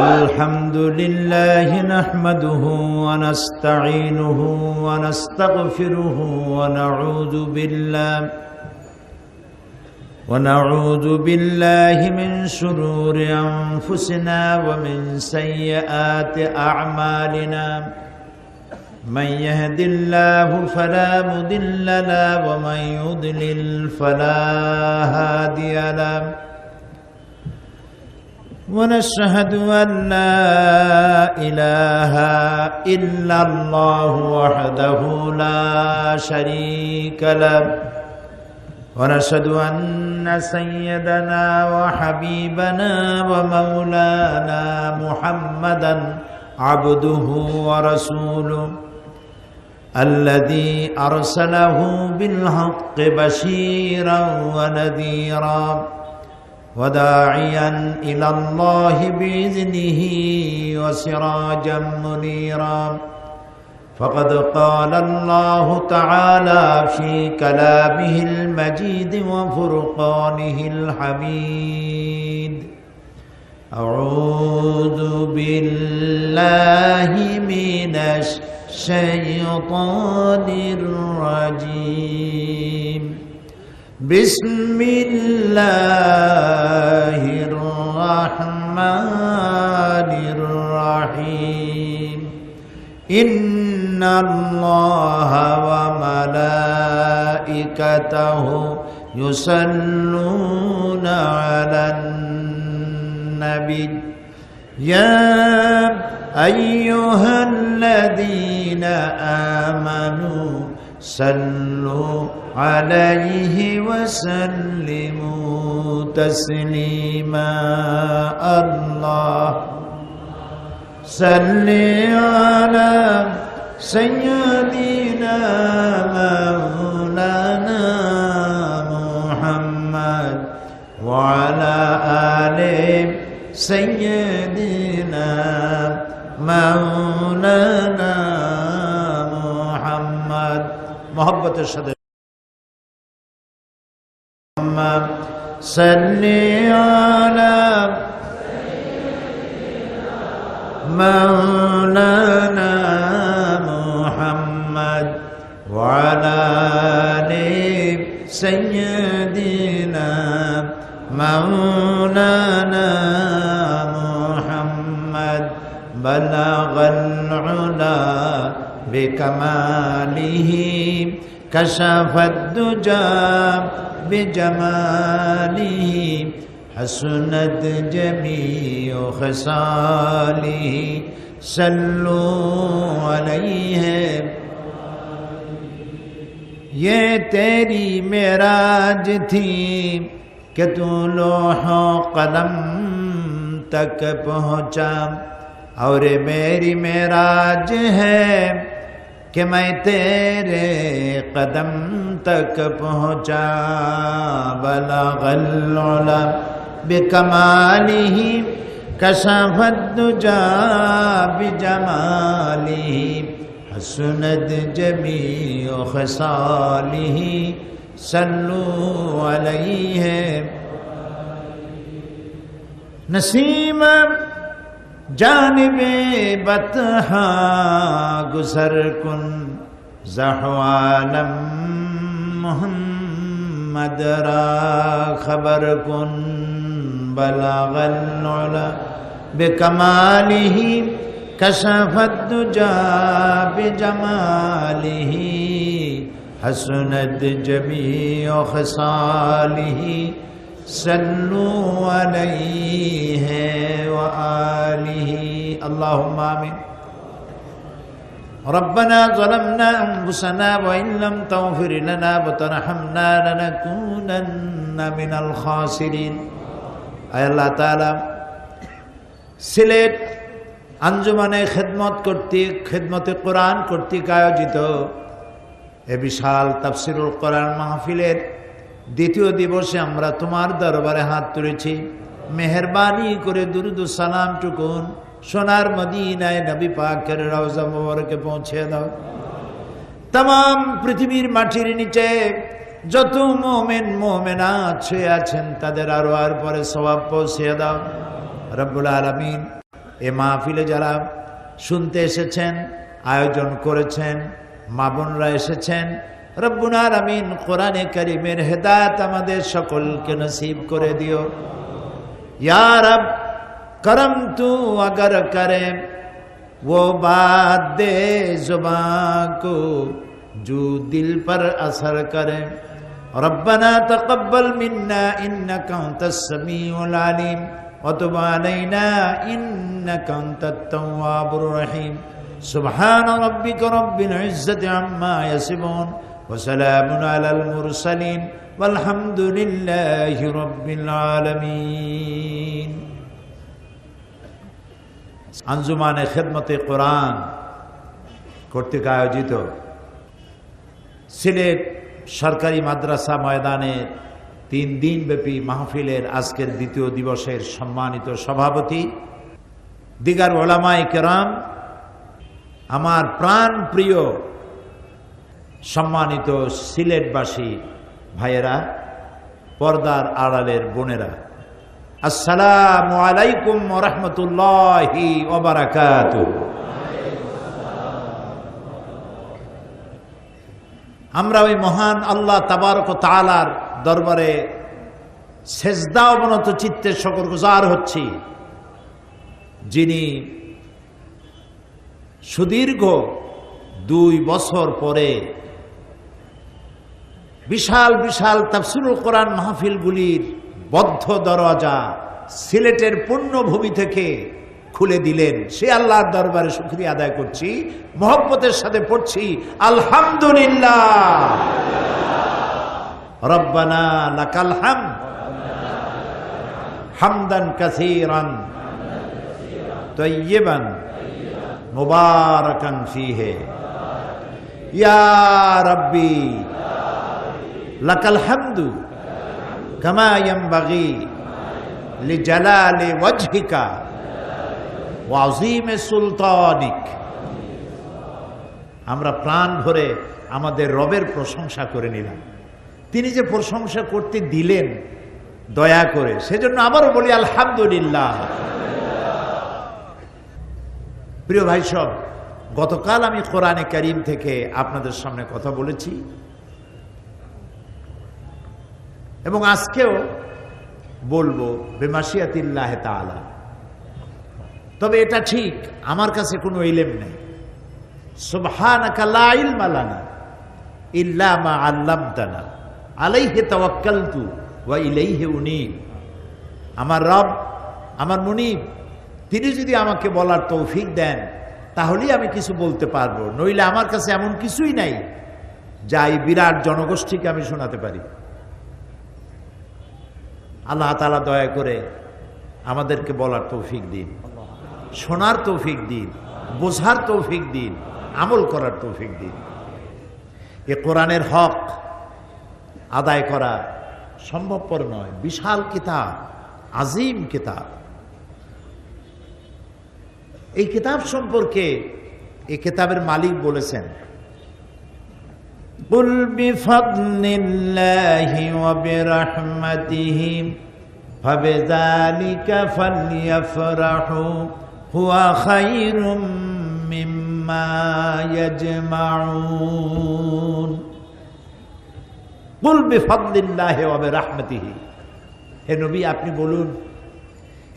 الحمد لله نحمده ونستعينه ونستغفره ونعوذ بالله من شرور أنفسنا ومن سيئات أعمالنا من يهد الله فلا مضل له ومن يضلل فلا هادي له ونشهد أن لا إله إلا الله وحده لا شريك له ونشهد أن سيدنا وحبيبنا ومولانا محمدا عبده ورسوله الذي أرسله بالحق بشيرا ونذيرا وداعيا إلى الله بإذنه وسراجا منيرا فقد قال الله تعالى في كلامه المجيد وفرقانه الحميد أعوذ بالله من الشيطان الرجيم بسم الله الرحمن الرحيم إن الله وملائكته يصلون على النبي يا أيها الذين آمنوا صلوا عليه وسلموا تسليما الله صل على سيدنا مولانا محمد وعلى آل سيدنا مولانا محمد محبت الشهد صل على مولانا محمد وعلى آل سيدنا مولانا محمد بلغ العلا بكماله كشف الدجى بجماله حسنت جميع خصاله صلوا عليه یہ تیری معراج تھی کہ تو لوح و قلم تک پہنچا اور میری معراج ہے کہ میں تیرے قدم تک پہنچا بلغ العلا بکمالہ کشف الدجى بجمالہ حسنت جمیع خصالہ صلوا علیہ نسیم جانب بطحا گزر کن زحوالم محمد را خبر کن بلغ العلا بکمالہ کشف الدجى بجمالہ حسنت جمیع خصالہ صلوا علیہ وآلہ اللہم آمین ربنا ظلمنا انفسنا وإن لم تغفر لنا وترحمنا لنكونن من الخاسرين اے اللہ تعالی সিলেট আঞ্জুমানে খেদমতে কোরআন কর্তৃক আয়োজিত এ বিশাল তাফসিরুল কোরআন মাহফিলের দ্বিতীয় দিবসে আমরা তোমার দরবারে হাত তুলেছি মেহেরবানি করে দুরুদ ও সালাম টুকুন সোনার মদিনায় নবী পাকের রওজা মোবারকে পৌঁছে দাও। तमाम पृथ्वीर माटिर नीचे যত মুমিন মুমিনাত শুয়ে আছেন তাদের আরওয়ার পরে সওয়াব পৌঁছে দাও রব্বুল আলামিন। এ মাহফিলে যারা শুনতে এসেছেন, আয়োজন করেছেন, মা বোনরা এসেছেন, রব্বুল আলামিন কোরআনে কারীমের হেদায়েত আমাদের সকলকে নসিব করে দিও ইয়া রব। करम तू अगर करे वो बात दे जुबां को जो दिल पर असर करे। रब्बना तक़ब्बल मिन्ना इन्नका अंतस समीउल अलीम व तुब अलैना इन्नका अंतत तव्वाबुर रहीम। सुब्हान रब्बिका रब्बिल इज्जति अम्मा यसिफून व सलामुन अलल मुरसलीन वल्हम्दुलिल्लाहि रब्बिल आलमीन। আঞ্জুমানে খেদমতে কোরআন কর্তৃক আয়োজিত সিলেট সরকারি মাদ্রাসা ময়দানে 3 দিনব্যাপী মাহফিলের আজকের দ্বিতীয় দিবসের সম্মানিত সভাপতি, দিগার ওলামায়ে কেরাম, আমার প্রাণ প্রিয় সম্মানিত সিলেটবাসী ভাইয়েরা, পর্দার আড়ালের বোনেরা, আসসালামু আলাইকুম ওয়া রাহমাতুল্লাহি ওয়া বারাকাতুহু। আমরা ওই মহান আল্লাহ তাবারক ওয়া তাআলার দরবারে সেজদা অবনত চিত্তে শুকরগুজার হচ্ছি, যিনি সুদীর্ঘ 2 বছর পরে বিশাল বিশাল তাফসীরুল কোরআন মাহফিলগুলির বদ্ধ দরজা সিলেটের পুণ্যভূমি থেকে খুলে দিলেন। সে আল্লাহর দরবারে শুকরিয়া আদায় করছি, মহব্বতের সাথে পড়ছি আলহামদুলিল্লাহ। রব্বানা লাকাল হামদ হামদান কাসীরান তাইয়িবান মুবারাকান ফীহি ইয়া রাব্বি লাকাল হামদু কামা ইয়ানবাগি লিজালালি ওয়াজহিকা ওয়া আযীমি সুলতানিক। আমরা প্রাণ ভরে আমাদের রবের প্রশংসা করে নিলাম। তিনি যে প্রশংসা করতে দিলেন দয়া করে, সেজন্য আবারও বলি আলহামদুলিল্লাহ। প্রিয় ভাই সব, গতকাল আমি কোরআনে কারীম থেকে আপনাদের সামনে কথা বলেছি এবং আজকেও বলবো বিমাশিয়াতিল্লাহ তাআলা। তবে এটা ঠিক, আমার কাছে কোনো ইলম নেই। সুবহানাকা লা ইলমা লানা ইল্লা মা আল্লামতানা আলাইহি তাওয়াক্কালতু ওয়া ইলাইহি উনীব। আমার রব, আমার মুনীব, তিনি যদি আমাকে বলার তৌফিক দেন তাহলেই আমি কিছু বলতে পারবো, নইলে আমার কাছে এমন কিছুই নাই যা এই বিরাট জনগোষ্ঠীকে আমি শোনাতে পারি। আল্লাহ তাআলা দয়া করে আমাদেরকে বলার তৌফিক দিন, শোনার তৌফিক দিন, বোঝার তৌফিক দিন, আমল করার তৌফিক দিন। এ কোরআনের হক আদায় করা সম্ভবপর নয়। বিশাল কিতাব, আজিম কিতাব। এই কিতাব সম্পর্কে এই কিতাবের মালিক বলেছেন, কুল বিফাদলিল্লাহি ওয়া বিরহমাতিহি ফাবিযালিকা ফালইফরাহু হুয়া খায়রুম মিম্মা ইয়াজমাউন। কুল বিফাদলিল্লাহি ওয়া বিরহমাতিহি, হে নবী আপনি বলুন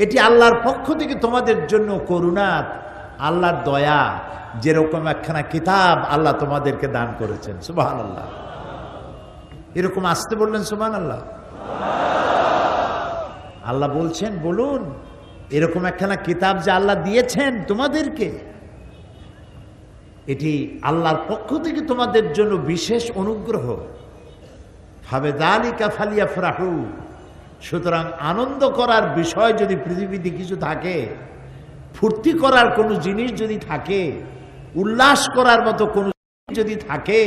এটি আল্লাহর পক্ষ থেকে তোমাদের জন্য করুণা, আল্লাহর দয়া, যেরকম একখানা কিতাব আল্লাহ তোমাদেরকে দান করেছেন। সুবহানাল্লাহ। এরকম আসতে বললেন সুবহানাল্লাহ। আল্লাহ বলছেন বলুন এরকম একখানা কিতাব যে আল্লাহ দিয়েছেন তোমাদেরকে, এটি আল্লাহর পক্ষ থেকে তোমাদের জন্য বিশেষ অনুগ্রহ। ফাবিযালিকা ফালইফরাহু, সুতরাং আনন্দ করার বিষয় যদি পৃথিবীতে কিছু থাকে, ফুর্তি করার কোনো জিনিস যদি থাকে, উল্লাস করার মতো কোনো জিনিস যদি থাকে,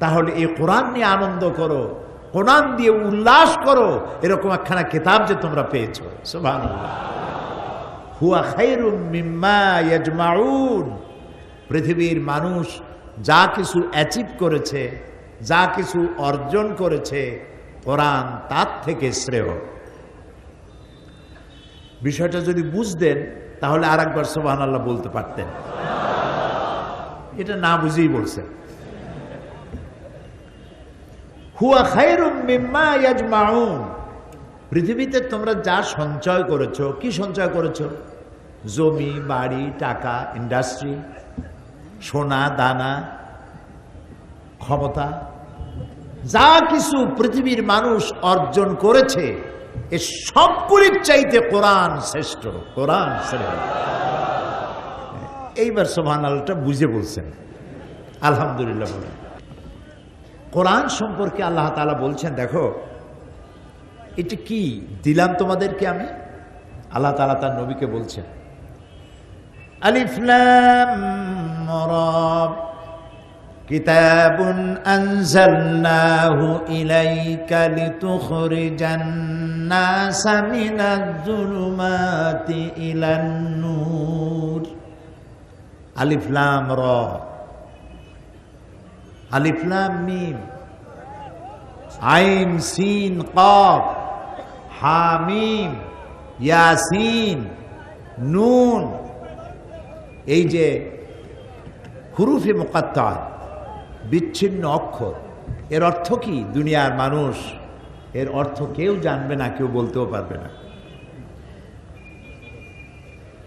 তাহলে এই কোরআন নিয়ে আনন্দ করো, কোরআন দিয়ে উল্লাস করো। এরকম একখানা কিতাব যে তোমরা পেয়েছো, সুবহানাল্লাহ। হুয়া খায়রুম মিম্মা ইয়াজমাউন, পৃথিবীর মানুষ যা কিছু অ্যাচিভ করেছে যা কিছু অর্জন করেছে কোরআন তার থেকে শ্রেয়। বিষয়টা যদি বুঝতেন তাহলে আর একবার সুবহানাল্লাহ বলতে পারতেন, এটা না বুঝেই বলছেন। হুয়া খায়রুম মিম্মা ইয়াজমাউন, পৃথিবীতে তোমরা যা সঞ্চয় করেছো, কি সঞ্চয় করেছো? জমি, বাড়ি, টাকা, ইন্ডাস্ট্রি, সোনা দানা, ক্ষমতা, যা কিছু পৃথিবীর মানুষ অর্জন করেছে এ সবগুলির চাইতে কোরআন শ্রেষ্ঠ, কোরআন শ্রেষ্ঠ। এইবার সুবহানাল্লাহটা বুঝে বলছেন, আলহামদুলিল্লাহ বলেন। কোরআন সম্পর্কে আল্লাহ তাআলা বলছেন, দেখো এটা কি দিলাম তোমাদেরকে আমি। আল্লাহ তাআলা তার নবীকে বলছেন, আলিফ লাম রা কিতাবুন আনজালনাহু ইলাইকা লিতুখরিজান নাসা মিনাজ-জুলুমাতি ইলান-নূর। আলিফ লাম রা, আলিফ লাম মিম, আইন সিন কাফ, হামিম, ইয়াসিন, নুন, এই যে হুরুফে মুকাত্তাত, বিচ্ছিন্ন অক্ষর, এর অর্থ কি? দুনিয়ার মানুষ এর অর্থ কেউ জানবে না, কেউ বলতেও পারবে না।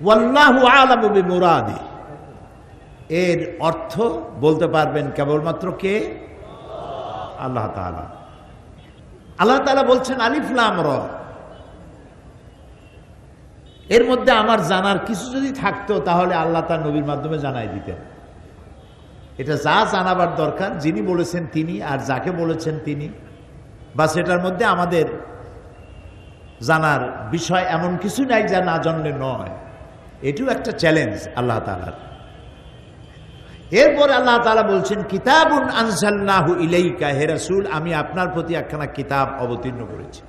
ওয়াল্লাহু আ'লামু বিমুরাদি, এর অর্থ বলতে পারবেন কেবলমাত্র কে? আল্লাহ তাআলা। আল্লাহ তাআলা বলছেন আলিফ লাম রা, এর মধ্যে আমার জানার কিছু যদি থাকতো তাহলে আল্লাহ তার নবীর মাধ্যমে জানাই দিতেন। এটা যা জানাবার দরকার যিনি বলেছেন তিনি, আর যাকে বলেছেন তিনি, বা সেটার মধ্যে আমাদের জানার বিষয় এমন কিছু নাই যা না জানলে নয়। এটিও একটা চ্যালেঞ্জ আল্লাহ তাআলার। এরপরে আল্লাহ তাআলা বলছেন কিতাবুন আনজালনাহু ইলাইকা, হে রাসূল আমি আপনার প্রতি একখানা কিতাব অবতীর্ণ করেছি।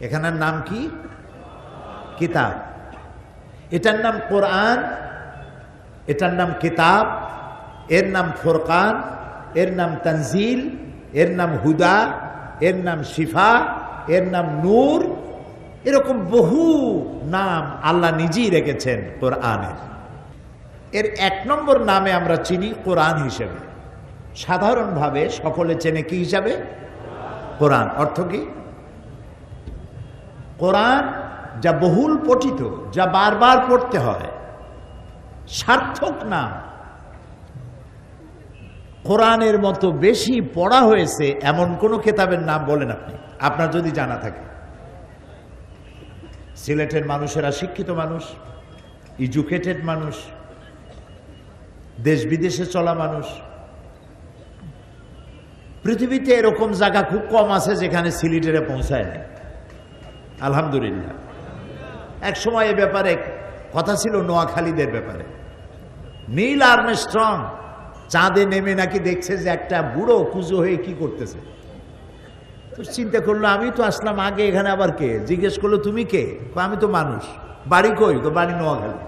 এখানের নাম কি? কিতাব। এটার নাম কোরআন, এটার নাম কিতাব, এর নাম ফুরকান, এর নাম তানজিল, এর নাম হুদা, এর নাম শিফা, এর নাম নূর। এরকম বহু নাম আল্লাহ নিজেই রেখেছেন কোরআনের। এর এক নম্বর নামে আমরা চিনি কোরআন হিসেবে, সাধারণভাবে সকলে চেনে কি হিসাবে? কোরআন। অর্থ কি? কোরআন যা বহুল পঠিত, যা বারবার পড়তে হয়, সার্থক নাম। কোরআনের মতো বেশি পড়া হয়েছে এমন কোন কিতাবের নাম বলেন আপনি, আপনার যদি জানা থাকে। সিলেটের মানুষেরা শিক্ষিত মানুষ, এডুকেটেড মানুষ, দেশ বিদেশে চলা মানুষ। পৃথিবীতে এরকম জায়গা খুব কম আছে যেখানে সিলেটেরে পৌঁছায় না, আলহামদুলিল্লাহ। এক সময় এ ব্যাপারে কথা ছিল নোয়াখালীদের ব্যাপারে। নীল আর্মস্ট্রং চাঁদে নেমে নাকি দেখছে যে একটা বুড়ো কুজো হয়ে কি করতেছে। তো চিন্তা করলো আমি তো আসলাম আগে, এখানে আবার কে? জিজ্ঞেস করলো তুমি কে? আমি তো মানুষ। বাড়ি কই? তো বাড়ি নোয়াখালী।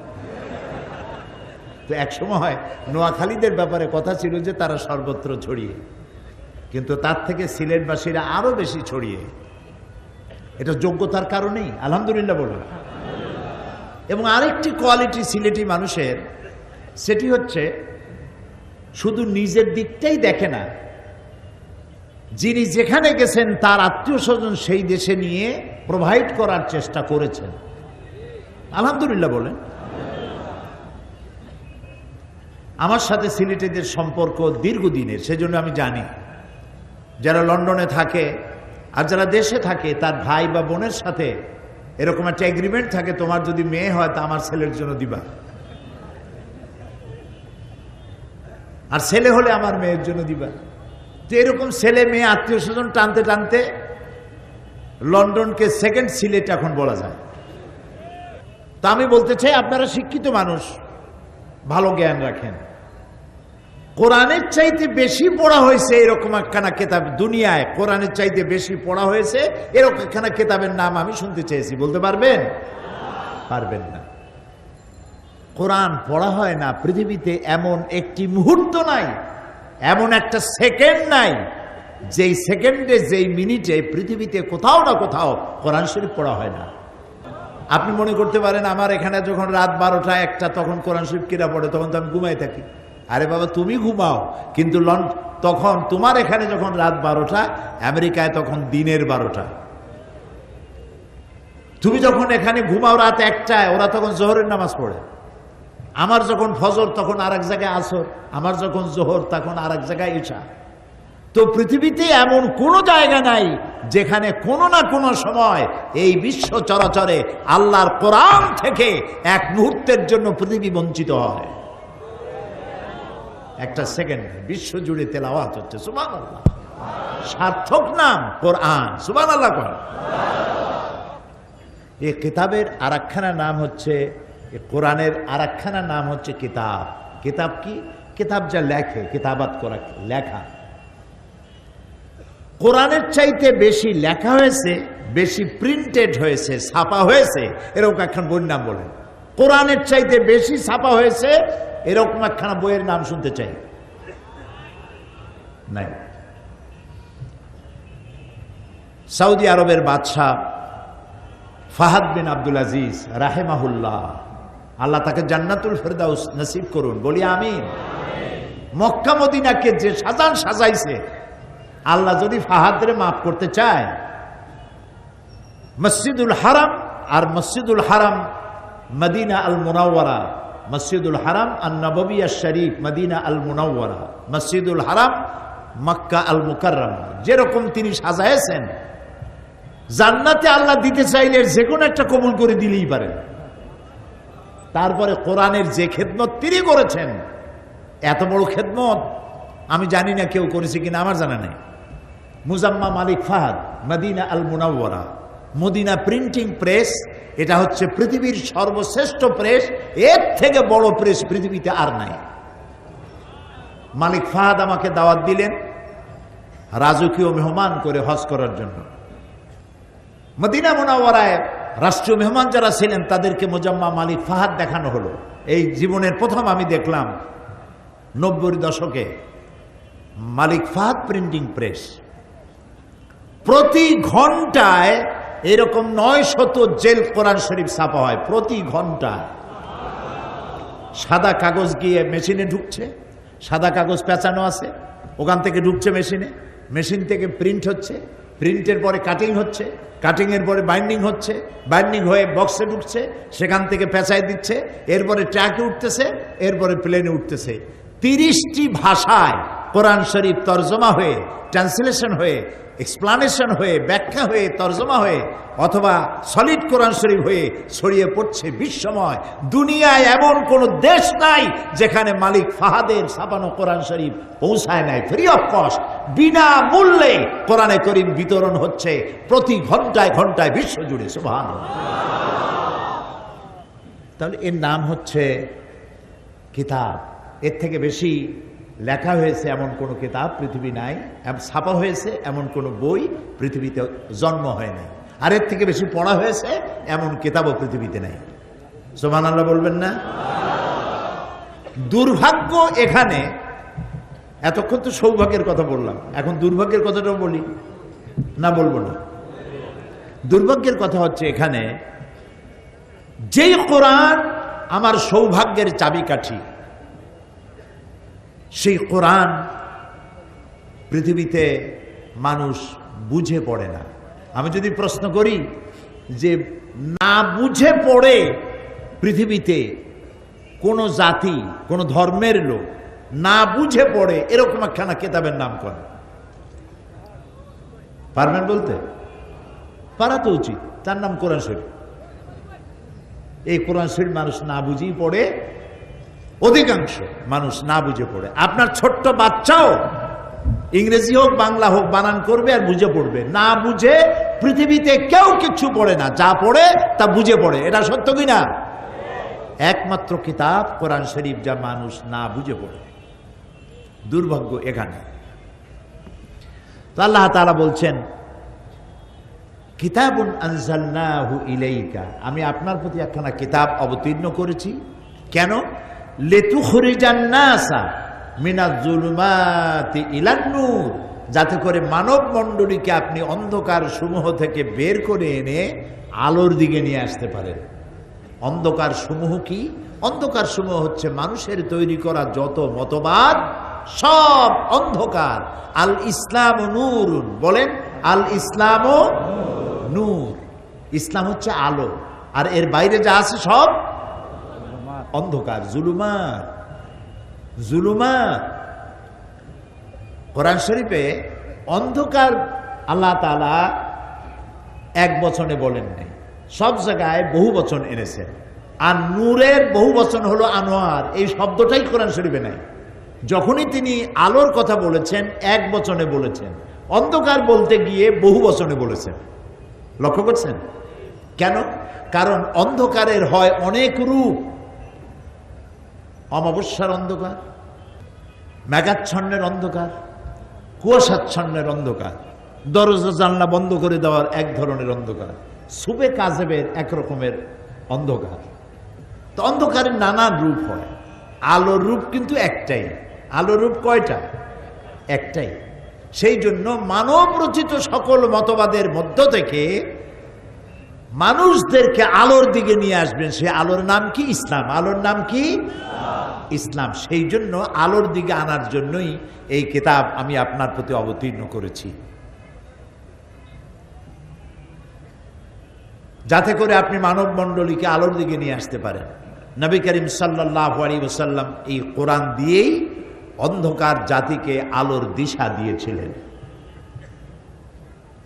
তো এক সময় নোয়াখালীদের ব্যাপারে কথা ছিল যে তারা সর্বত্র ছড়িয়ে, কিন্তু তার থেকে সিলেটবাসীরা আরো বেশি ছড়িয়ে। এটা যোগ্যতার কারণেই, আলহামদুলিল্লাহ বলুন। এবং আরেকটি কোয়ালিটি সিলেটি মানুষের, সেটি হচ্ছে শুধু নিজের দিকটাই দেখে না, যিনি যেখানে গেছেন তার আত্মীয় স্বজন সেই দেশে নিয়ে প্রোভাইড করার চেষ্টা করেছেন, আলহামদুলিল্লাহ বলেন। আমার সাথে সিলেটিদের সম্পর্ক দীর্ঘদিনের, সেজন্য আমি জানি যারা লন্ডনে থাকে আর যারা দেশে থাকে তার ভাই বা বোনের সাথে এরকম একটা এগ্রিমেন্ট থাকে, তোমার যদি মেয়ে হয় তা আমার ছেলের জন্য দিবা, আর ছেলে হলে আমার মেয়ের জন্য দিবা। তো এরকম ছেলে মেয়ে আত্মীয় স্বজন টানতে টানতে লন্ডনকে সেকেন্ড সিলেট এখন বলা যায়। তা আমি বলতে চাই আপনারা শিক্ষিত মানুষ, ভালো জ্ঞান রাখেন, কোরআনের চাইতে বেশি পড়া হয়েছে এরকম একখানা কিতাব দুনিয়ায়, কোরআনের চাইতে বেশি পড়া হয়েছে এরকম একখানা কিতাবের নাম আমি শুনতে চেয়েছি। বলতে পারবেন? পারবেন না। কোরআন পড়া হয় না পৃথিবীতে এমন একটি মুহূর্ত নাই এমন একটা সেকেন্ড নাই যেই সেকেন্ডে যেই মিনিটে পৃথিবীতে কোথাও না কোথাও কোরআন শরীফ পড়া হয় না। আপনি মনে করতে পারেন আমার এখানে যখন রাত 12টা 1টা তখন কোরআন শরীফ কিরা পড়ে, তখন তো আমি ঘুমাই থাকি। আরে বাবা, তুমি ঘুমাও, কিন্তু তখন তোমার এখানে যখন রাত 12টা, আমেরিকায় তখন দিনের 12টা। তুমি যখন এখানে ঘুমাও রাত 1টায়, ওরা তখন জোহরের নামাজ পড়ে। আমার যখন ফজর তখন আর এক জায়গায় আসর, আমার যখন জোহর তখন আর এক জায়গায় ইশা। তো পৃথিবীতে এমন কোনো জায়গা নাই যেখানে কোনো না কোনো সময় এই বিশ্ব চরাচরে আল্লাহর কোরআন থেকে এক মুহূর্তের জন্য পৃথিবী বঞ্চিত হয়। একটা সেকেন্ড বিশ্ব জুড়ে তেলাওয়াত হচ্ছে, সুবহানাল্লাহ। সার্থক নাম কোরআন, সুবহানাল্লাহ। এই কিতাবের আরেকখানা নাম হচ্ছে, কোরআনের আরেকখানা নাম হচ্ছে কিতাব। কিতাব কি? কিতাব যা লেখে, কিতাবাত করা, লেখা। কোরআনের চাইতে বেশি লেখা হয়েছে, বেশি প্রিন্টেড হয়েছে, ছাপা হয়েছে, এরকম একখান বইয়ের নাম বলেন। কোরআনের চাইতে বেশি ছাপা হয়েছে এরকম একখানা বইয়ের নাম শুনতে চাই? নাই। সৌদি আরবের বাদশাহ ফাহাদ বিন আব্দুল আজিজ রাহেমাহুল্লাহ, আল্লাহ তাকে জান্নাতুল ফেরদাউস নসিব করুন, বলি আমিন। মক্কা মদিনাকে যে সাজাইছে, আল্লাহ যদি ফাহাদরে মাফ করতে চায়, মসজিদুল হারাম আর মসজিদুল হারাম মদিনা আল মুনাওয়ারা, মসজিদুল হারাম আর নববিয়া শরীফ মদিনা আল মুনাওয়ারা, মসজিদুল হারাম মক্কা আল মুকাররমা, যেরকম তিনি সাজাইছেন, জান্নাতে আল্লাহ দিতে চাইলে যে কোনো একটা কবুল করে দিলেই পারেন। তারপরে কোরআনের যে খেদমত তিনি করেছেন, এত বড় খেদমত আমি জানি না কেউ করেছে কিনা, আমার জানা নেই। মুজাম্মা মালিক ফাহাদ মদিনা আল মুনাওয়ারা, মদিনা প্রিন্টিং প্রেস, এটা হচ্ছে পৃথিবীর সর্বশ্রেষ্ঠ প্রেস। এর থেকে বড় প্রেস পৃথিবীতে আর নাই। মালিক ফাহাদ আমাকে দাওয়াত দিলেন রাজকীয় মেহমান করে হজ করার জন্য। মদিনা মুনাওয়ারায় রাষ্ট্রীয় মেহমান যারা ছিলেন তাদেরকে মুজাম্মা মালিক ফাহাদ দেখানো হলো। এই জীবনের প্রথম আমি দেখলাম 90-এর দশকে মালিক ফাহাদ প্রিন্টিং প্রেস। প্রতি ঘন্টায় এরকম 900 জেল কোরআন শরীফ ছাপা হয় প্রতি ঘন্টায়। সাদা কাগজ গিয়ে মেশিনে ঢুকছে, সাদা কাগজ পেঁচানো আছে, ওখান থেকে ঢুকছে মেশিনে, মেশিন থেকে প্রিন্ট হচ্ছে, প্রিন্টের পরে কাটিং হচ্ছে, কাটিংয়ের পরে বাইন্ডিং হচ্ছে, বাইন্ডিং হয়ে বক্সে ঢুকছে, সেখান থেকে পেঁচাই দিচ্ছে, এরপরে ট্রাকে উঠতেছে, এরপরে প্লেনে উঠতেছে। 30টি ভাষায় কোরআন শরীফ তর্জমা হয়ে, ট্রান্সলেশন হয়ে, এক্সপ্লানেশন হয়ে, ব্যাখ্যা হয়ে, তর্জমা হয়ে, অথবা সলিড কোরআন শরীফ হয়ে ছড়িয়ে পড়ছে বিশ্বময়। দুনিয়ায় এমন কোন দেশ নাই যেখানে মালিক ফাহাদের ছাপানো কোরআন শরীফ পৌঁছায় নাই। ফ্রি অফ কস্ট, বিনা মূল্যে কোরআনে করিম বিতরণ হচ্ছে প্রতি ঘন্টায় ঘন্টায় বিশ্ব জুড়ে। সুবহানাল্লাহ। তাহলে এর নাম হচ্ছে কিতাব। এর থেকে বেশি লেখা হয়েছে এমন কোনো কিতাব পৃথিবী নাই, ছাপা হয়েছে এমন কোনো বই পৃথিবীতে জন্ম হয় নাই, আর এর থেকে বেশি পড়া হয়েছে এমন কিতাবও পৃথিবীতে নাই। সুবহানাল্লাহ বলবেন না? দুর্ভাগ্য এখানে, এতক্ষণ তো সৌভাগ্যের কথা বললাম, এখন দুর্ভাগ্যের কথাটাও বলি না? বলবো না। দুর্ভাগ্যের কথা হচ্ছে এখানে, যেই কোরআন আমার সৌভাগ্যের চাবিকাঠি, সেই কোরআন পৃথিবীতে মানুষ বুঝে পড়ে না। আমি যদি প্রশ্ন করি যে না বুঝে পড়ে পৃথিবীতে কোন জাতি, কোন ধর্মের লোক না বুঝে পড়ে এরকম একখানা কিতাবের নাম করেন, পারবেন বলতে? পারা তো উচিত। তার নাম কোরআন শরীফ। এই কোরআন শরীফ মানুষ না বুঝেই পড়ে, অধিকাংশ মানুষ না বুঝে পড়ে। আপনার ছোট্ট বাচ্চাও ইংরেজি হোক বাংলা হোক বানান করবে আর বুঝে পড়বে। না বুঝে পৃথিবীতে কেউ কিছু পড়ে না, যা পড়ে তা বুঝে পড়ে। এটা সত্য কিনা? একমাত্র কিতাব কোরআন শরীফ যা মানুষ না বুঝে পড়ে। দুর্ভাগ্য এখানে। তো আল্লাহ তাআলা বলছেন, কিতাবুন আনজালনাহু ইলাইকা, আমি আপনার প্রতি একখানা কিতাব অবতীর্ণ করেছি। কেন? লিতুখরিজান নাসা মিনাজ-জুলুমাতি ইলান-নূর, যাতে করে মানব মণ্ডলীকে আপনি অন্ধকার সমূহ থেকে বের করে এনে আলোর দিকে নিয়ে আসতে পারেন। অন্ধকার সমূহ কি? অন্ধকার সমূহ হচ্ছে মানুষের তৈরি করা যত মতবাদ, সব অন্ধকার। আল ইসলাম নূরুন, বলেন আল ইসলাম নূর। ইসলাম হচ্ছে আলো, আর এর বাইরে যা আছে সব অন্ধকার, জুলুমাত। জুলুমাত কোরআন শরীফে অন্ধকার আল্লাহ তাআলা এক বচনে বলেন নাই, সব জায়গায় বহু বচন এনেছেন। আর নূরের বহু বচন হলো আনোয়ার, এই শব্দটাই কোরআন শরীফে নাই। যখনই তিনি আলোর কথা বলেছেন এক বচনে বলেছেন, অন্ধকার বলতে গিয়ে বহু বচনে বলেছেন। লক্ষ্য করছেন কেন? কারণ অন্ধকারের হয় অনেক রূপ। অমাবস্যার অন্ধকার, মেঘাচ্ছন্নের অন্ধকার, কুয়াশাচ্ছন্নের অন্ধকার, দরজা জানলা বন্ধ করে দেওয়ার এক ধরনের অন্ধকার, সুবে কাজেবের এক রকমের অন্ধকার। তো অন্ধকারের নানান রূপ হয়। আলোর রূপ কিন্তু একটাই। আলোর রূপ কয়টা? একটাই। সেই জন্য মানব রচিত সকল মতবাদের মধ্য থেকে মানুষদেরকে আলোর দিকে নিয়ে আসবেন। সে আলোর নাম কি? ইসলাম। আলোর নাম কি? ইসলাম। সেই জন্য আলোর দিকে আনার জন্যই এই কিতাব আমি আপনার প্রতি অবতীর্ণ করেছি, যাতে করে আপনি মানব মণ্ডলীকে আলোর দিকে নিয়ে আসতে পারেন। নবী করিম সাল্লাল্লাহু আলাইহি ওয়াসাল্লাম এই কোরআন দিয়েই অন্ধকার জাতিকে আলোর দিশা দিয়েছিলেন।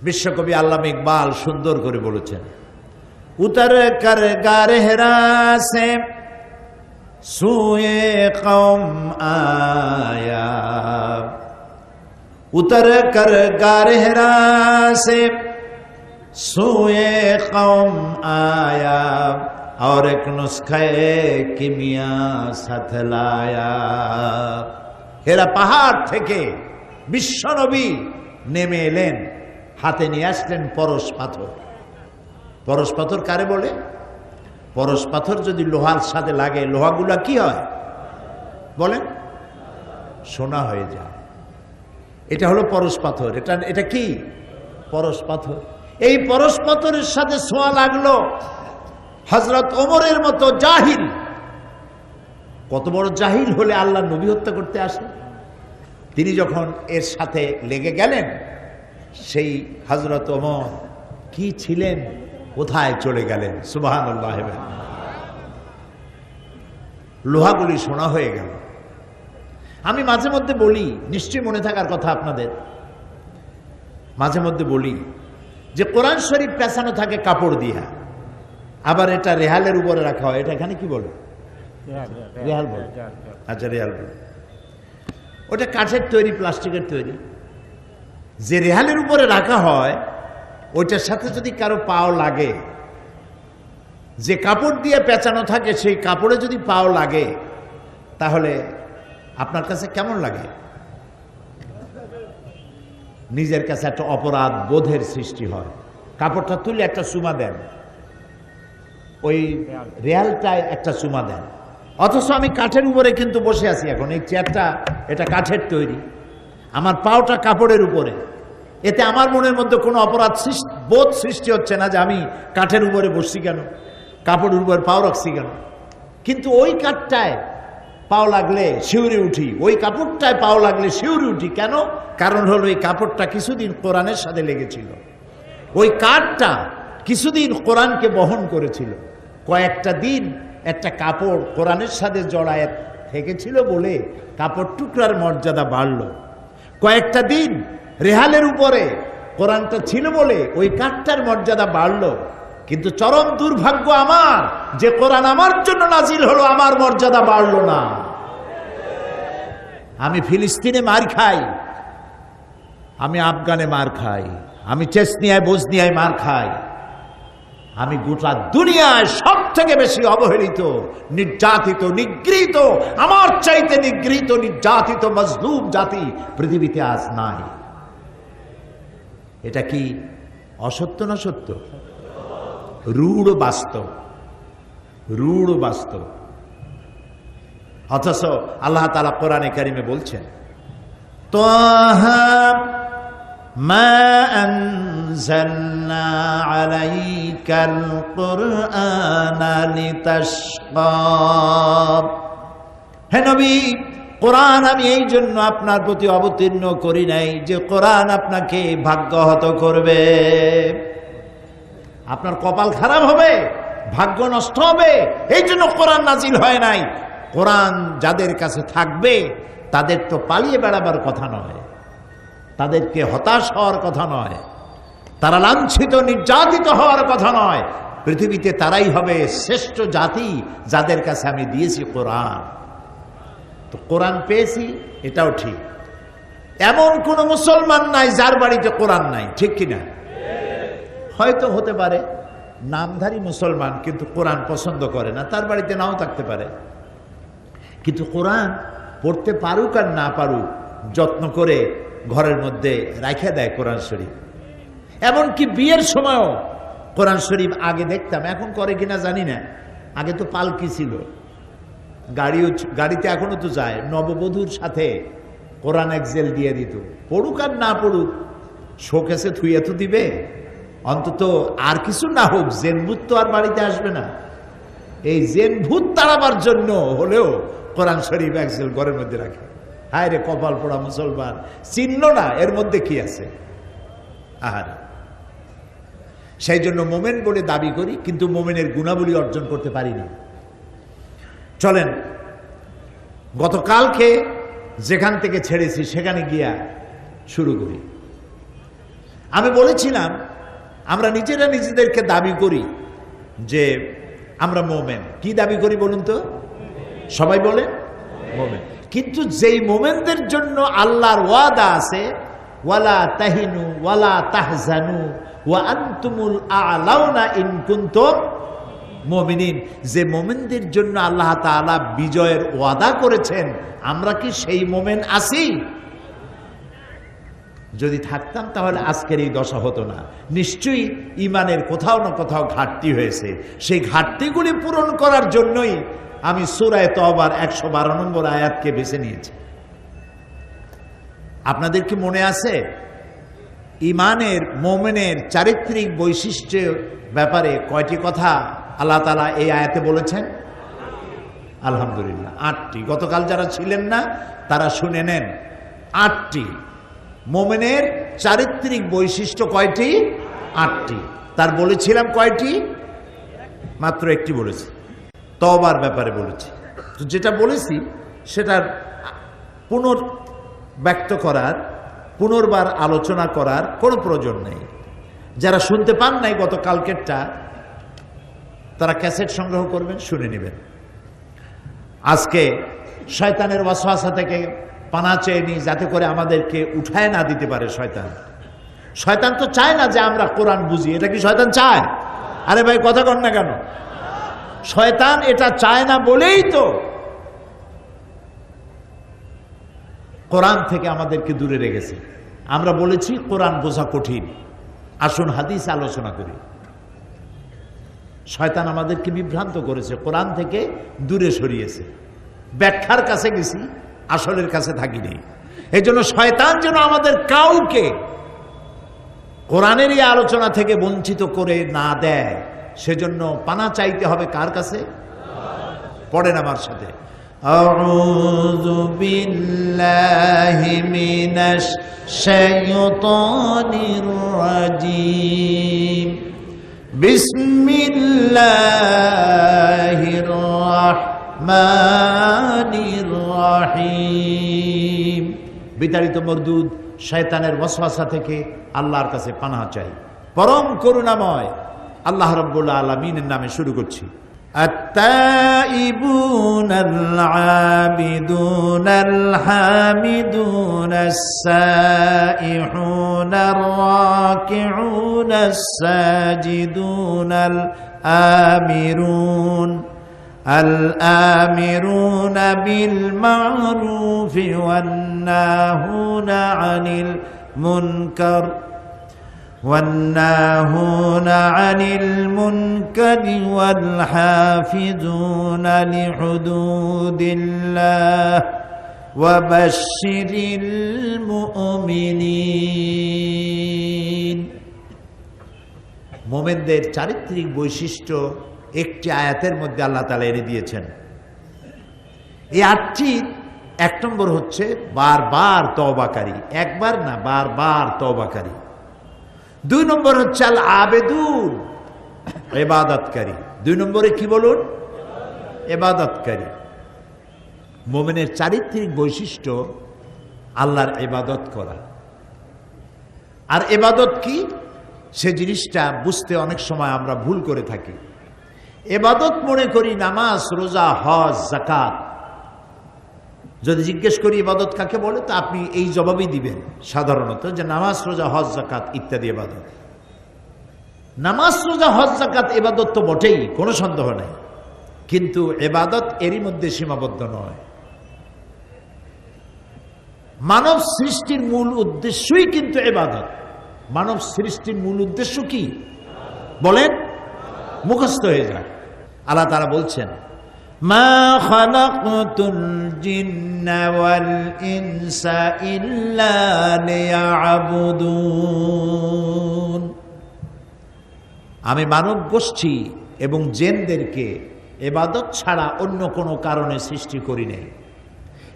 বিশ্বকবি আল্লামা ইকবাল সুন্দর করে বলেছেন, উতর কর গারহেরা সে সুয়ে কওম আয়া, উতর কর গারহেরা সে সুয়ে কওম আয়া, और एक नुस्खे किमिया साथ लाया। হেরা পাহাড় থেকে বিশ্বনবী নেমে এলেন, হাতে নিয়ে আসলেন পরশ পাথর। পরশ পাথর কারে বলে? পরশ পাথর যদি লোহার সাথে লাগে, লোহাগুলা কি হয় বলেন? সোনা হয়ে যায়। এটা হলো পরশ পাথর। এটা কি? পরশ পাথর। এই পরশ পাথরের সাথে ছোঁয়া লাগলো হযরত ওমরের মতো জাহিল। কত বড় জাহিল হলে আল্লাহ নবী হত্যা করতে আসে? তিনি যখন এর সাথে লেগে গেলেন, সেই হযরত ওমর কি ছিলেন, কোথায় চলে গেলেন? সুবহানাল্লাহ। লোহাগুলি সোনা হয়ে গেল। আমি মাঝে মধ্যে বলি, নিশ্চয়ই মনে থাকার কথা আপনাদের, মাঝে মধ্যে বলি যে কোরআন শরীফ পেঁচানো থাকে কাপড় দিয়া, আবার এটা রেহালের উপরে রাখা হয়। এটা এখানে কি বলে? রেহাল বলে। আচ্ছা, রেহাল বলে। ওটা কাঠের তৈরি, প্লাস্টিকের তৈরি। যে রেহালের উপরে রাখা হয়, ওইটার সাথে যদি কারো পাও লাগে, যে কাপড় দিয়ে পেঁচানো থাকে সেই কাপড়ে যদি পাও লাগে, তাহলে আপনার কাছে কেমন লাগে? নিজের কাছে একটা অপরাধ বোধের সৃষ্টি হয়। কাপড়টা তুলে একটা চুমা দেন, ওই রেয়ালটায় একটা চুমা দেন। অথচ আমি কাঠের উপরে কিন্তু বসে আছি এখন, এই চেয়ারটা এটা কাঠের তৈরি, আমার পাওটা কাপড়ের উপরে। এতে আমার মনের মধ্যে কোনো অপরাধ বোধ সৃষ্টি হচ্ছে না যে আমি কাঠের উপরে বসছি কেন, কাপড়ের উপরে পাও রাখছি কেন। কিন্তু ওই কাঠটায় পাও লাগলে শিউরে উঠি, ওই কাপড়টায় পাও লাগলে শিউরে উঠি। কেন? কারণ হলো এই কাপড়টা কিছুদিন কোরআনের সাথে লেগেছিল, ওই কাঠটা কিছুদিন কোরআনকে বহন করেছিল। কয়েকটা দিন একটা কাপড় কোরআনের সাথে জড়ায় থেকেছিল বলে কাপড় টুকরার মর্যাদা বাড়ল। কয়েকটা দিন রেহালের উপরে কোরআনটা ছিল বলে ওই কাঠটার মর্যাদা বাড়ল। কিন্তু চরম দুর্ভাগ্য আমার যে কোরআন আমার জন্য নাজিল হলো, আমার মর্যাদা বাড়ল না। আমি ফিলিস্তিনে মার খাই, আমি আফগানে মার খাই, আমি চেচনিয়ায় বসনিয়ায় মার খাই, আমি গোটা দুনিয়ায় সব থেকে বেশি অবহেলিত, নির্যাতিত, নিগৃহীত, আমার চাইতে নিগৃহীত, নির্যাতিত, মজলুম জাতি পৃথিবীতে আজ নাই। এটা কি অসত্য না সত্য? রূঢ় বাস্তব, রূঢ় বাস্তব। অথচ আল্লাহ তাআলা কোরআনে কারিমে বলছেন, তাহা মা আনজালনা আলাইকাল কুরআনা লিতাশকা। হে নবী, কোরআন আমি এই জন্য আপনার প্রতি অবতীর্ণ করি নাই যে কোরআন আপনাকে ভাগ্যহত করবে, আপনার কপাল খারাপ হবে, ভাগ্য নষ্ট হবে, এই জন্য কোরআন নাজিল হয় নাই। কোরআন যাদের কাছে থাকবে তাদের তো পালিয়ে বেড়াবার কথা নয়, তাদেরকে হতাশ হওয়ার কথা নয়, তারা লাঞ্ছিত নির্যাতিত হওয়ার কথা নয়। পৃথিবীতে তারাই হবে শ্রেষ্ঠ জাতি যাদের কাছে আমি দিয়েছি কোরআন। তো কোরআন পেয়েছি, এটাও ঠিক। এমন কোন মুসলমান নাই যার বাড়িতে কোরআন নাই, ঠিক কিনা? হয়তো হতে পারে নামধারী মুসলমান কিন্তু কোরআন পছন্দ করে না, তার বাড়িতে নাও থাকতে পারে। কিন্তু কোরআন পড়তে পারুক আর না পারুক, যত্ন করে ঘরের মধ্যে রাখা দেয় কোরআন শরীফ। এমনকি বিয়ের সময়ও কোরআন শরীফ আগে দেখতাম, এখন করে কিনা জানি না। আগে তো পালকি ছিল, গাড়িতে এখনো তো যায়, নববধূর সাথে কোরআন একজেল দিয়ে দিত। পড়ুক আর না পড়ুক, শোকেসে থুইয়া তো দিবে, অন্তত আর কিছু না হোক, জেনভূত তো আর বাড়িতে আসবে না। এই জেনভূত তাড়াবার জন্য হলেও কোরআন শরীফ একজেল ঘরের মধ্যে রাখে। হায় রে কপাল পোড়া মুসলমান, চিনল না এর মধ্যে কি আছে। আহারে, সেই জন্য মোমেন বলে দাবি করি, কিন্তু মোমেনের গুণাবলী অর্জন করতে পারিনি। চলেন গতকালকে যেখান থেকে ছেড়েছি সেখানে গিয়া শুরু করি। আমি বলেছিলাম আমরা নিজেরা নিজেদেরকে দাবি করি যে আমরা মোমেন। কি দাবি করি বলুন তো? সবাই বলে মোমেন। কিন্তু যেই মোমেনদের জন্য আল্লাহর ওয়াদা আছে, ওয়ালা তাহিনু ওয়ালা তাহজানু ওয়া আনতুমুল আ'লাউনা ইন কুনতুম মুমিনিন, যে মোমেনদের জন্য আল্লাহ তাআলা বিজয়ের ওয়াদা করেছেন, আমরা কি সেই মোমেন আছি? যদি থাকতাম তাহলে আজকের এই দশা হতো না। নিশ্চয়ই ইমানের কোথাও না কোথাও ঘাটতি হয়েছে। সেই ঘাটতিগুলি পূরণ করার জন্যই আমি সূরা তওবার 112 নম্বর আয়াতকে বেছে নিয়েছি। আপনাদের কি মনে আছে ইমানের মোমেনের চারিত্রিক বৈশিষ্ট্যের ব্যাপারে কয়টি কথা আল্লাহ তাআলা এই আয়াতে বলেছেন? আলহামদুলিল্লাহ 8টি। গতকাল যারা ছিলেন না তারা শুনে নেন, 8টি। মোমেনের চারিত্রিক বৈশিষ্ট্য কয়টি? 8টি। তার বলেছিলাম কয়টি? মাত্র একটি বলেছি, তওবার ব্যাপারে বলেছি। তো যেটা বলেছি সেটার পুনর্ব্যক্ত করার, পুনর্বার আলোচনা করার কোনো প্রয়োজন নেই। যারা শুনতে পান নাই গতকালকেরটা, তারা ক্যাসেট সংগ্রহ করবেন, শুনে নেবেন। আজকে শয়তানের ওয়াসওয়াসা থেকে পানা চেয়ে নিই, যাতে করে আমাদেরকে উঠায় না দিতে পারে শয়তান। শয়তান তো চায় না যে আমরা কোরআন বুঝি, এটা কি শয়তান চায়? আরে ভাই কথা কন না কেন? শয়তান এটা চায় না বলেই তো কোরআন থেকে আমাদেরকে দূরে রেখেছে। আমরা বলেছি কোরআন বোঝা কঠিন, আসুন হাদিস আলোচনা করি। শয়তান আমাদেরকে বিভ্রান্ত করেছে, কোরআন থেকে দূরে সরিয়েছে। ব্যাখ্যার কাছে গেছি, আসলের কাছে থাকিনি। এই জন্য শয়তান যেন আমাদের কাউকে কোরআনের এই আলোচনা থেকে বঞ্চিত করে না দেয়, সেজন্য পানা চাইতে হবে কার কাছে? পড়েন আমার সাথে, আউযু বিল্লাহি মিনাশ শাইতানির রাজীম, বিসমিল্লাহির রাহমানির রাহিম। বিতাড়িত মরদুদ শয়তানের ওয়াসওয়াসা থেকে আল্লাহর কাছে পানাহ চাই। পরম করুণাময় আল্লাহ রাব্বুল আলামিনের নামে শুরু করছি। التائبون العابدون الحامدون السائحون الراكعون الساجدون الآمرون بالمعروف والناهون عن المنكر والناهون عن المنكر والحافظون لحدود الله وبشر المؤمنين মুমিনদের চারিত্রিক বৈশিষ্ট্য একটি আয়াতের মধ্যে আল্লাহ তাআলা এনে দিয়েছেন। এই আয়াতটির এক নম্বর হচ্ছে বারবার তওবাকারী, একবার না বারবার তওবাকারী। দুই নম্বর হচ্ছে আল আবেদুন, ইবাদতকারী। দুই নম্বরে কি বলুন? ইবাদতকারী। মুমিনের চারিত্রিক বৈশিষ্ট্য আল্লাহর ইবাদত করা। আর ইবাদত কি, সে জিনিসটা বুঝতে অনেক সময় আমরা ভুল করে থাকি। ইবাদত মনে করি নামাজ, রোজা, হজ, যাকাত। যদি জিজ্ঞেস করি ইবাদত কাকে বলে, তো আপনি এই জবাবই দিবেন সাধারণত, যে নামাজ, রোজা, হজ, যাকাত ইত্যাদি ইবাদত। নামাজ, রোজা, হজ, যাকাত ইবাদত তো বটেই, কোনো সন্দেহ নাই, কিন্তু ইবাদত এরই মধ্যে সীমাবদ্ধ নয়। মানব সৃষ্টির মূল উদ্দেশ্যই কিন্তু ইবাদত। মানব সৃষ্টির মূল উদ্দেশ্য কি বলেন? মুখস্থ হয়ে যায়। আল্লাহ তাআলা বলছেন, মা খালাকতুল জিন্না ওয়াল ইনসা ইল্লা লিয়াবুদুন। আমি মানব গোষ্ঠী এবং জিনদেরকে ইবাদত ছাড়া অন্য কোনো কারণে সৃষ্টি করি নাই।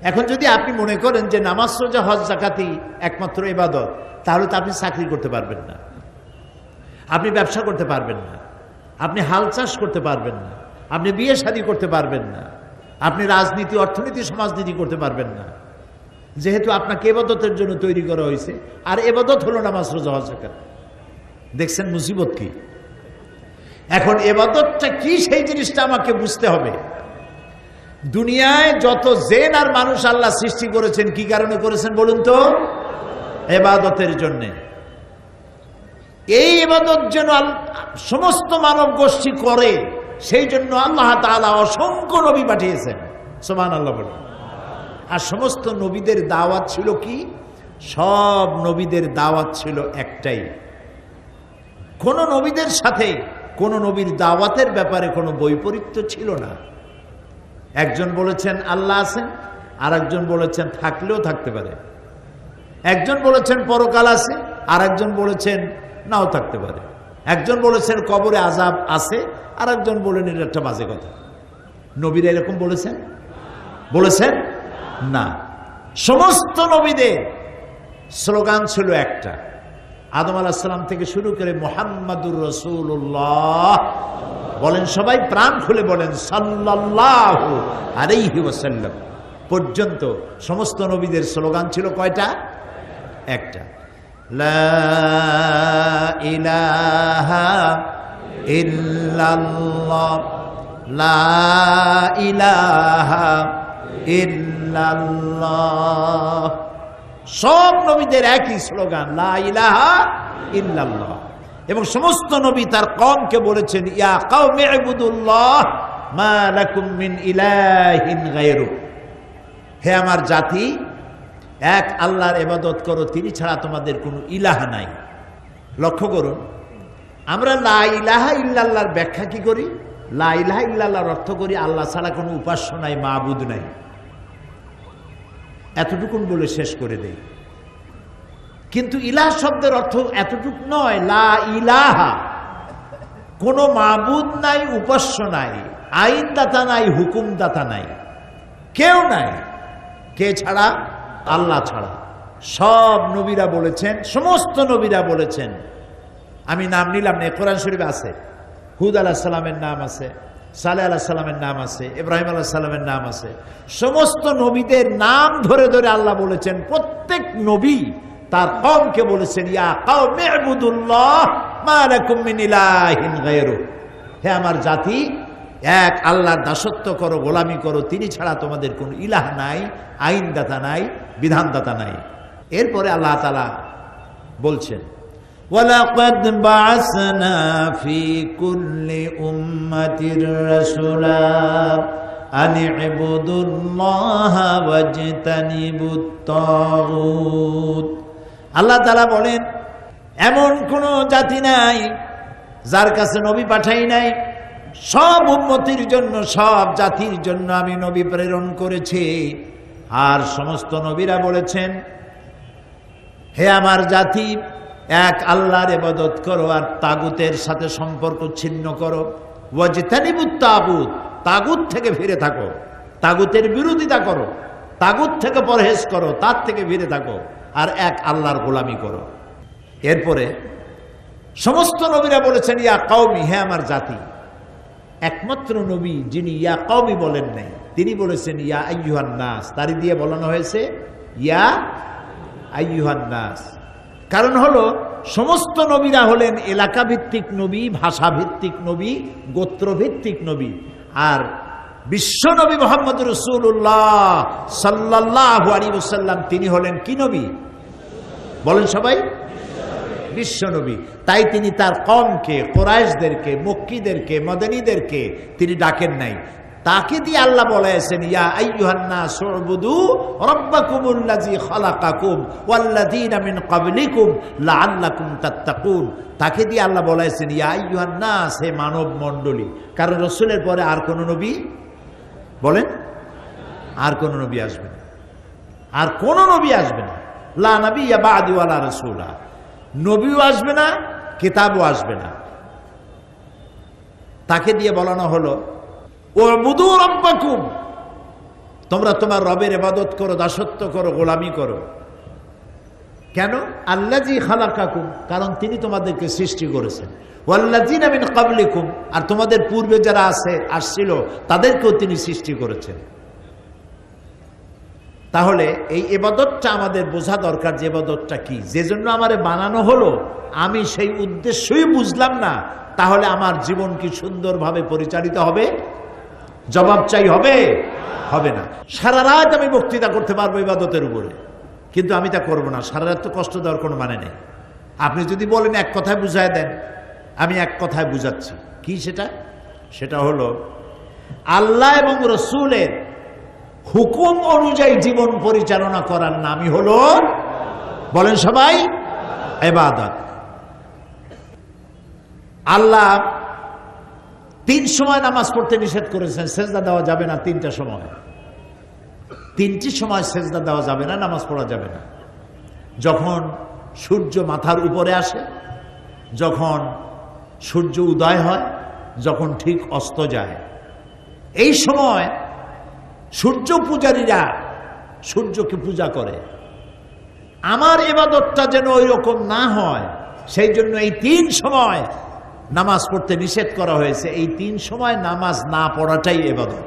এখন যদি আপনি মনে করেন যে নামাজ, রোজা, হজ, যাকাতই একমাত্র ইবাদত, তাহলে তো আপনি চাকরি করতে পারবেন না, আপনি ব্যবসা করতে পারবেন না, আপনি হাল চাষ করতে পারবেন না, আপনি বিয়ে শাদী করতে পারবেন না, আপনি রাজনীতি, অর্থনীতি, সমাজনীতি করতে পারবেন না, যেহেতু আপনাকে ইবাদতের জন্য তৈরি করা হয়েছে। আর ইবাদত হলো নামাজ, রোজা, হজ, যাকাত। দেখছেন মুসিবত কি? এখন ইবাদতটা কি, সেই জিনিসটা আমাকে বুঝতে হবে। দুনিয়ায় যত জিন আর মানুষ আল্লাহ সৃষ্টি করেছেন, কি কারণে করেছেন বলুন তো? ইবাদতের জন্য। এই ইবাদত যেন সমস্ত মানব গোষ্ঠী করে, সেই জন্য আল্লাহ তাআলা অসংখ্য নবী পাঠিয়েছেন। সুবহানাল্লাহ বলেন। আর সমস্ত নবীদের দাওয়াত ছিল কি? সব নবীদের দাওয়াত ছিল একটাই। কোন নবীদের সাথে কোন নবীর দাওয়াতের ব্যাপারে কোনো বৈপরীত্য ছিল না। একজন বলেছেন আল্লাহ আছেন, আর একজন বলেছেন থাকলেও থাকতে পারে। একজন বলেছেন পরকাল আছে, আর একজন বলেছেন নাও থাকতে পারে। একজন বলেছেন কবরে আযাব আছে, আর একজন বলেন এটা একটা বাজে কথা। নবীরা এরকম বলেছেন? বলেছেন না। সমস্ত নবীদের স্লোগান ছিল একটা। আদম আলাইহিস সালাম থেকে শুরু করে মুহাম্মাদুর রাসূলুল্লাহ, বলেন সবাই প্রাণ খুলে বলেন, সাল্লাল্লাহু আলাইহি ওয়াসাল্লাম পর্যন্ত সমস্ত নবীদের স্লোগান ছিল কয়টা? একটা, লা ইলাহা ইল্লাল্লাহ, লা ইলাহা ইল্লাল্লাহ। সব নবীদের একই স্লোগান, লা ইলাহা ইল্লাল্লাহ। এবং সমস্ত নবী তার কওমকে বলেছেন, ইয়া কওমি ইবুদুল্লাহ মা লাকুম মিন ইলাহিন গায়রু। হে আমার জাতি, এক আল্লাহর ইবাদত করো, তিনি ছাড়া তোমাদের কোনো ইলাহ নাই। লক্ষ্য করুন, আমরা লা ইলাহা ইল্লাল্লাহর ব্যাখ্যা কি করি? লা ইলাহা ইল্লাল্লাহর অর্থ করি আল্লাহ ছাড়া কোনো উপাস্য নাই, মাবুদ নাই। এতটুকুন বলে শেষ করে দেই। কিন্তু ইলাহ শব্দের অর্থ এতটুক নয়। লা ইলাহা, কোনো মাবুদ নাই, উপাস্য নাই, আইনদাতা নাই, হুকুমদাতা নাই, কেউ নাই। কে ছাড়া? আল্লাহ ছাড়া। সব নবীরা বলেছেন, সমস্ত নবীরা বলেছেন। আমি নাম নিলাম না, কোরআন শরীফে আছে। হুদ আলাইহিস সালামের নাম আছে, সালেহ আলাইহিস সালামের নাম আছে, ইব্রাহিম আলাইহিস সালামের নাম আছে। সমস্ত নবীদের নাম ধরে ধরে আল্লাহ বলেছেন। প্রত্যেক নবী তার কওমকে বলেছেন, ইয়া কওমি ইবুদুল্লাহ মা লাকুম মিন ইলাহিন গায়রু। হে আমার জাতি, এক আল্লাহর দাসত্ব করো, গোলামি করো, তিনি ছাড়া তোমাদের কোনো ইলাহ নাই, আইনদাতা নাই, বিধানদাতা নাই। এরপরে আল্লাহ তাআলা বলছেন, ওয়ালাকাদ বা'আসনা ফি কুল্লি উম্মাতির রাসূলা আন ইবুদুল্লাহা ওয়াজতানিবুত তাগুত। আল্লাহ তাআলা বলেন, এমন কোন জাতি নাই যার কাছে নবী পাঠাই নাই। সব উম্মতির জন্য, সব জাতির জন্য আমি নবী প্রেরণ করেছি। আর সমস্ত নবীরা বলেছেন, হে আমার জাতি, এক আল্লাহর ইবাদত করো আর তাগুতের সাথে সম্পর্ক ছিন্ন করো। ওয়াজতানিবুত তাগুত, তাগুত থেকে ফিরে থাকো, তাগুতের বিরোধিতা করো, তাগুত থেকে পরহেজ করো, তার থেকে ফিরে থাকো, আর এক আল্লাহর গোলামি করো। এরপরে সমস্ত নবীরা বলেছেন ইয়া কওমি, হে আমার জাতি। একমাত্র নবী যিনি ইয়া কওমি বলেন নাই, তিনি বলেছেন ইয়া আইয়ুহান নাস। তারই দিয়ে বলানো হয়েছে ইয়া আইয়ুহান নাস। কারণ হলো সমস্ত নবীরা হলেন এলাকা ভিত্তিক নবী, ভাষা ভিত্তিক নবী, গোত্র ভিত্তিক নবী। আর বিশ্ব নবী মুহাম্মদ রাসূলুল্লাহ সাল্লাল্লাহু আলাইহি ওয়াসাল্লাম তিনি হলেন কি নবী? বলেন সবাই, বিশ্ব নবী। তাই তিনি তার কওমকে, কুরাইশদেরকে, মক্কিদেরকে, মদনীদেরকে তিনি ডাকেন নাই। তাকে দিয়ে আল্লাহ বলেছেন ইয়া আইয়ুহান নাস উবুদু রাব্বাকুমুল্লাযী খালাকাকুম ওয়াল্লাযীনা মিন ক্বাবলিকুম লাআল্লাকুম তাত্তাকুন। তাকে দিয়ে আল্লাহ বলেছেন ইয়া আইয়ুহান নাস, হে মানব মণ্ডলী। কারণ রাসূলের পরে আর কোন নবী, বলেন, আর কোন নবী আসবে না, আর কোন নবী আসবে না। লা নাবিয়্যা বা'দি ওয়ালা রাসূলা, নবীও আসবে না, কিতাবও আসবে না। তাকে দিয়ে বলানো হলো উবুদু রাব্বাকুম, তোমরা তোমার রবের ইবাদত করো, দাসত্ব করো, গোলামি করো। কেন? আল্লাযী খালাকাকুম, কারণ তিনি তোমাদেরকে সৃষ্টি করেছেন। ওয়াল্লাযীনা মিন ক্বাবলিকুম, আর তোমাদের পূর্বে যারা আসছিল তাদেরকেও তিনি সৃষ্টি করেছেন। তাহলে এই ইবাদতটা আমাদের বোঝা দরকার, যে ইবাদতটা কি, যে জন্য আমারে বানানো হলো, আমি সেই উদ্দেশ্যই বুঝলাম না, তাহলে আমার জীবন কি সুন্দরভাবে পরিচালিত হবে? জবাব চাই হবে? হবে না। সারা রাত আমি বক্তৃতা করতে পারবো ইবাদতের উপরে, কিন্তু আমি তা করবো না। সারা রাত তো কষ্ট দেওয়ার কোনো মানে নেই। আপনি যদি বলেন এক কথায় বুঝায় দেন, আমি এক কথায় বুঝাচ্ছি। কি সেটা? সেটা হলো আল্লাহ এবং রসুলের হুকুম অনুযায়ী জীবন পরিচালনা করার নামই হলো, বলেন সবাই, ইবাদত। আল্লাহ 3 সময় নামাজ পড়তে নিষেধ করেছেন। সেজদা দেওয়া যাবে না 3টা সময়, 3টি সময় সেজদা দেওয়া যাবে না, নামাজ পড়া যাবে না। যখন সূর্য মাথার উপরে আসে, যখন সূর্য উদয় হয়, যখন ঠিক অস্ত যায়, এই সময় সূর্য পূজারীরা সূর্যকে পূজা করে। আমার ইবাদতটা যেন ওই রকম না হয়, সেই জন্য এই 3 সময় নামাজ পড়তে নিষেধ করা হয়েছে। এই 3 সময় নামাজ না পড়াটাই ইবাদত।